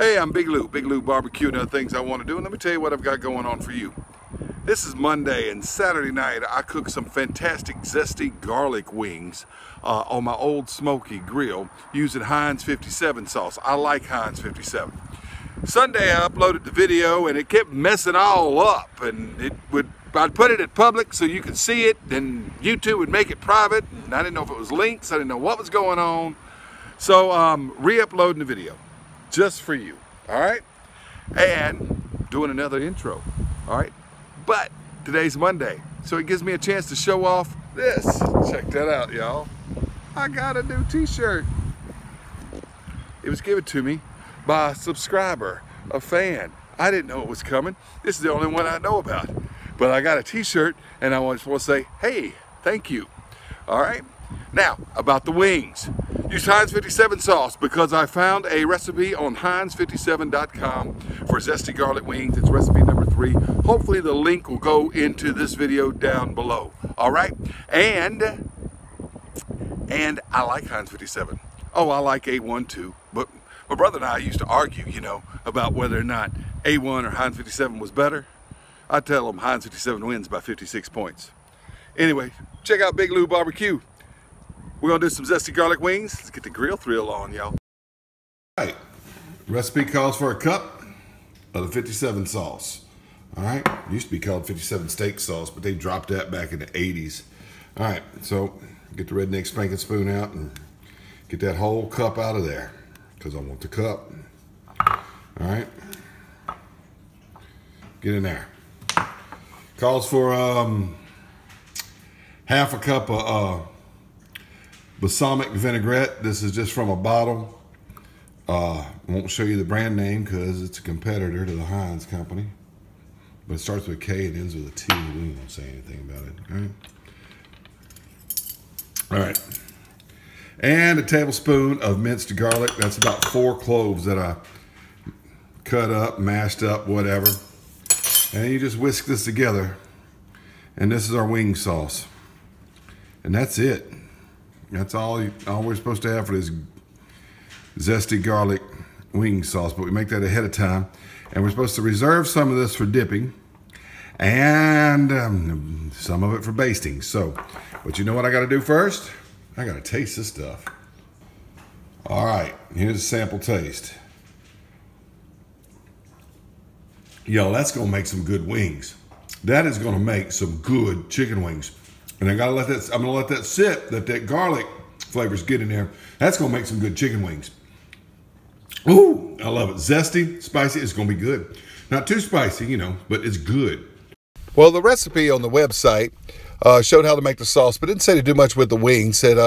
Hey, I'm Big Lou Barbecue and other things I want to do, and let me tell you what I've got going on for you. This is Monday, and Saturday night I cooked some fantastic zesty garlic wings on my Old Smokey Grill using Heinz 57 sauce. I like Heinz 57. Sunday I uploaded the video and it kept messing all up, and I'd put it at public so you could see it, then YouTube would make it private, and I didn't know if it was links, I didn't know what was going on. So re-uploading the video just for you, all right? And doing another intro, all right? But today's Monday, so it gives me a chance to show off this. Check that out, y'all. I got a new t-shirt. It was given to me by a subscriber, a fan. I didn't know it was coming. This is the only one I know about. But I got a t-shirt and I just want to say, hey, thank you. All right? Now, about the wings. Use Heinz 57 sauce because I found a recipe on Heinz57.com for zesty garlic wings. It's recipe number 3. Hopefully the link will go into this video down below. All right? And I like Heinz 57. Oh, I like A1 too. But my brother and I used to argue, you know, about whether or not A1 or Heinz 57 was better. I tell them Heinz 57 wins by 56 points. Anyway, check out Big Lou Barbecue. We're gonna do some zesty garlic wings. Let's get the grill thrill on, y'all. All right, recipe calls for a cup of the 57 sauce. All right, it used to be called 57 steak sauce, but they dropped that back in the 80s. All right, so get the redneck spanking spoon out and get that whole cup out of there because I want the cup. All right, get in there. Calls for half a cup of balsamic vinaigrette. This is just from a bottle. I won't show you the brand name because it's a competitor to the Heinz company. But it starts with a K and ends with a T. We won't say anything about it. All right. And a tablespoon of minced garlic. That's about 4 cloves that I cut up, mashed up, whatever. And you just whisk this together. And this is our wing sauce. And that's it. That's all we're supposed to have for this zesty garlic wing sauce, but we make that ahead of time. And we're supposed to reserve some of this for dipping and some of it for basting. So, but you know what I gotta do first? I gotta taste this stuff. All right, here's a sample taste. Yo, that's gonna make some good wings. That is gonna make some good chicken wings. And I'm gonna let that sit, that garlic flavors get in there. That's gonna make some good chicken wings. Ooh, I love it. Zesty, spicy, it's gonna be good. Not too spicy, you know, but it's good. Well, the recipe on the website showed how to make the sauce, but didn't say to do much with the wings. Said,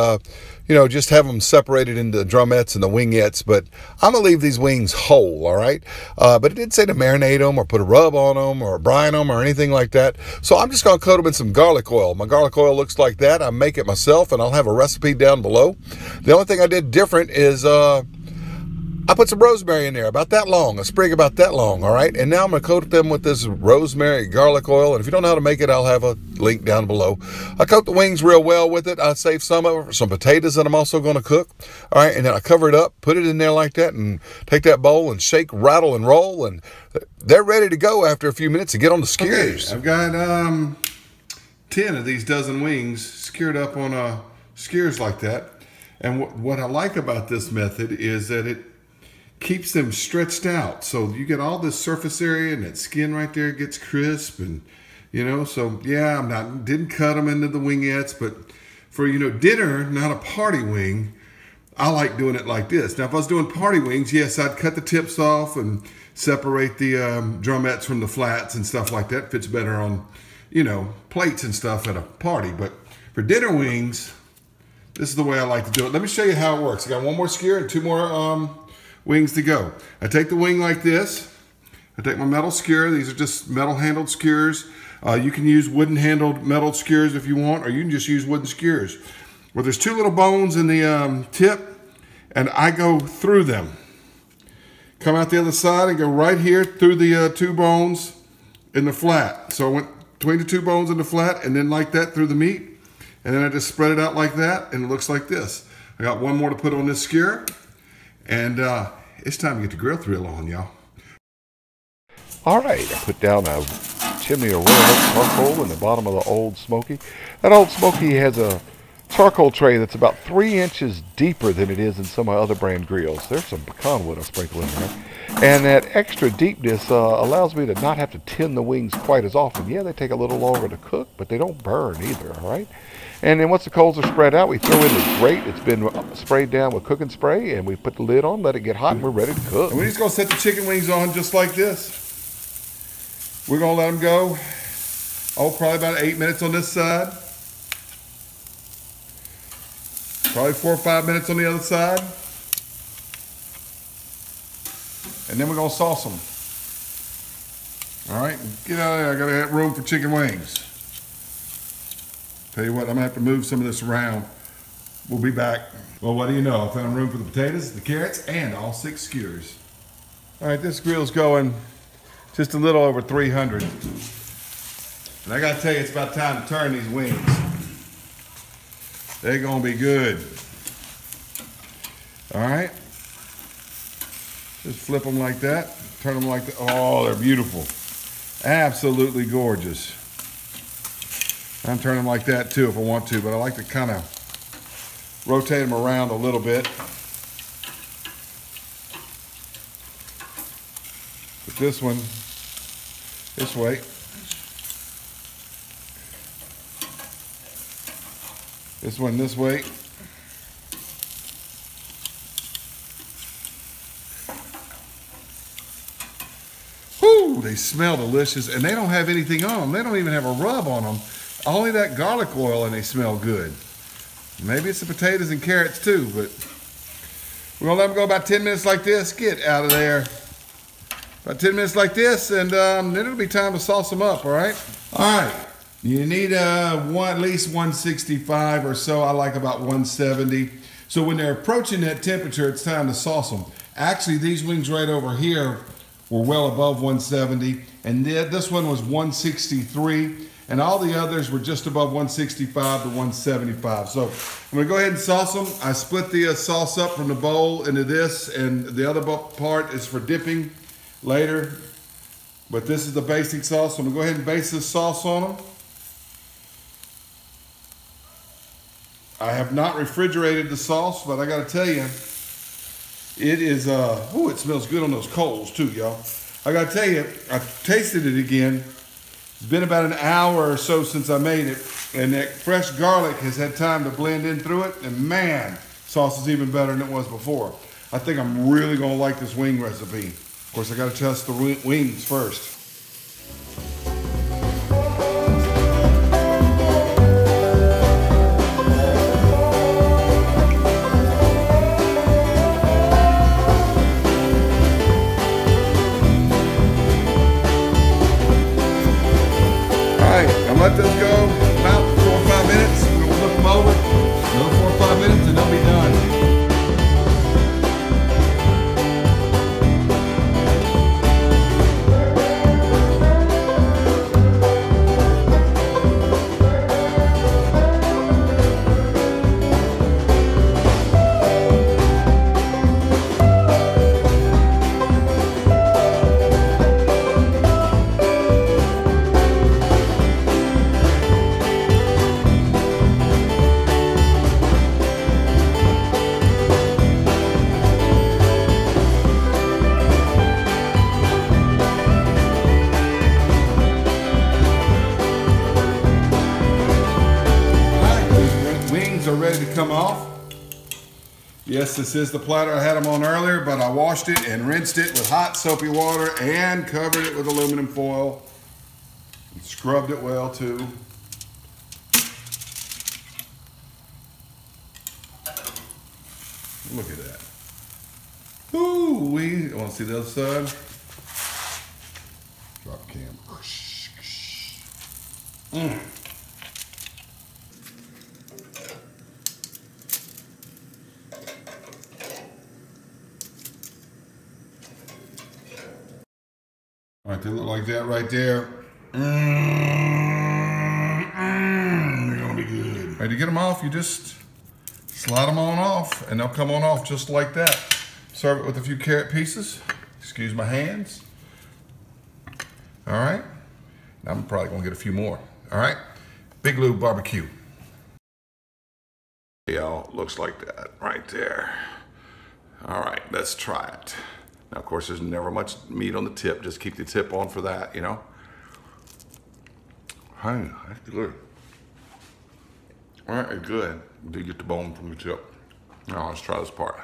you know, just have them separated into drumettes and the wingettes, but I'm gonna leave these wings whole, all right? But it didn't say to marinate them or put a rub on them or brine them or anything like that. So I'm just gonna coat them in some garlic oil. My garlic oil looks like that. I make it myself, and I'll have a recipe down below. The only thing I did different is I put some rosemary in there, about that long, a sprig about that long, all right? And now I'm gonna coat them with this rosemary garlic oil, and if you don't know how to make it, I'll have a link down below. I coat the wings real well with it. I save some of it for some potatoes that I'm also gonna cook, all right? And then I cover it up, put it in there like that, and take that bowl and shake, rattle, and roll, and they're ready to go after a few minutes to get on the skewers. Okay, I've got 10 of these dozen wings skewered up on skewers like that. And what I like about this method is that it keeps them stretched out, so you get all this surface area and that skin right there gets crisp, and you know, so yeah, didn't cut them into the wingettes, but for, you know, dinner, not a party wing, I like doing it like this. Now if I was doing party wings, yes, I'd cut the tips off and separate the drumettes from the flats and stuff like that. Fits better on, you know, plates and stuff at a party. But for dinner wings, this is the way I like to do it. Let me show you how it works. I got one more skewer and 2 more wings to go. I take the wing like this. I take my metal skewer. These are just metal handled skewers. You can use wooden handled metal skewers if you want, or you can just use wooden skewers. Well, there's 2 little bones in the tip, and I go through them. Come out the other side and go right here through the 2 bones in the flat. So I went between the 2 bones in the flat, and then like that through the meat. And then I just spread it out like that, and it looks like this. I got one more to put on this skewer. And it's time to get the grill thrill on, y'all. All right, I put down a chimney of roasted charcoal in the bottom of the Old Smokey. That Old Smokey has a charcoal tray that's about 3 inches deeper than it is in some other brand grills. There's some pecan wood I sprinkle in there. And that extra deepness allows me to not have to tin the wings quite as often. Yeah, they take a little longer to cook, but they don't burn either, all right? And then once the coals are spread out, we throw in the grate. It's been sprayed down with cooking spray, and we put the lid on, let it get hot, and we're ready to cook. And we're just going to set the chicken wings on just like this. We're going to let them go, probably about 8 minutes on this side. Probably 4 or 5 minutes on the other side. And then we're going to sauce them. All right, get out of there. I got to have room for chicken wings. Tell you what, I'm going to have to move some of this around. We'll be back. Well, what do you know? I found room for the potatoes, the carrots, and all 6 skewers. All right, this grill's going just a little over 300. And I got to tell you, it's about time to turn these wings. They're going to be good. All right. Just flip them like that. Turn them like that. Oh, they're beautiful. Absolutely gorgeous. I'm turning them like that too if I want to, but I like to kind of rotate them around a little bit. Put this one this way. This one this way. Whoo, they smell delicious, and they don't have anything on them. They don't even have a rub on them. Only that garlic oil, and they smell good. Maybe it's the potatoes and carrots too, but we're gonna let them go about 10 minutes like this. Get out of there. About 10 minutes like this, and then it'll be time to sauce them up, all right? All right, you need at least 165 or so. I like about 170. So when they're approaching that temperature, it's time to sauce them. Actually, these wings right over here were well above 170, and this one was 163. And all the others were just above 165 to 175. So I'm gonna go ahead and sauce them. I split the sauce up from the bowl into this, and the other part is for dipping later. But this is the basic sauce. So I'm gonna go ahead and base this sauce on them. I have not refrigerated the sauce, but I gotta tell you, it is, it smells good on those coals too, y'all. I gotta tell you, I tasted it again. It's been about an hour or so since I made it, and that fresh garlic has had time to blend in through it, and man, sauce is even better than it was before. I think I'm really gonna like this wing recipe. Of course, I gotta test the wings first. Let those go about 4 or 5 minutes. We'll flip them over. Another 4 or 5 minutes and they'll be done. Are ready to come off. Yes, this is the platter I had them on earlier, but I washed it and rinsed it with hot soapy water and covered it with aluminum foil and scrubbed it well too. Look at that. Ooh, we want to see the other side? Drop cam. All right, they look like that right there. They're gonna be good. All right, to get them off, you just slide them on off, and they'll come on off just like that. serve it with a few carrot pieces. Excuse my hands. All right. I'm probably gonna get a few more. All right. Big Lou barbecue. Y'all, looks like that right there. All right, let's try it. Now, of course, there's never much meat on the tip. Just keep the tip on for that, you know. Hey, that's good. All right, it's good. Do get the bone from the tip. Now, let's try this part.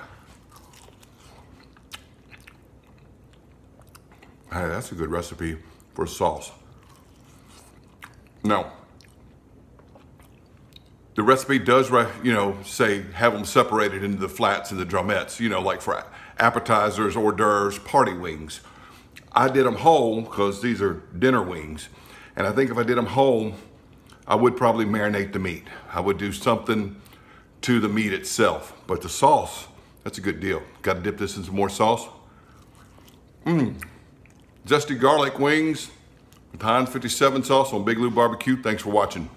Hey, that's a good recipe for sauce. Now, the recipe does, you know, say have them separated into the flats and the drumettes, you know, like for appetizers, hors d'oeuvres, party wings. I did them whole because these are dinner wings. And I think if I did them whole, I would probably marinate the meat. I would do something to the meat itself. But the sauce, that's a good deal. Got to dip this in some more sauce. Zesty garlic wings with Heinz 57 sauce on Big Lou Barbecue. Thanks for watching.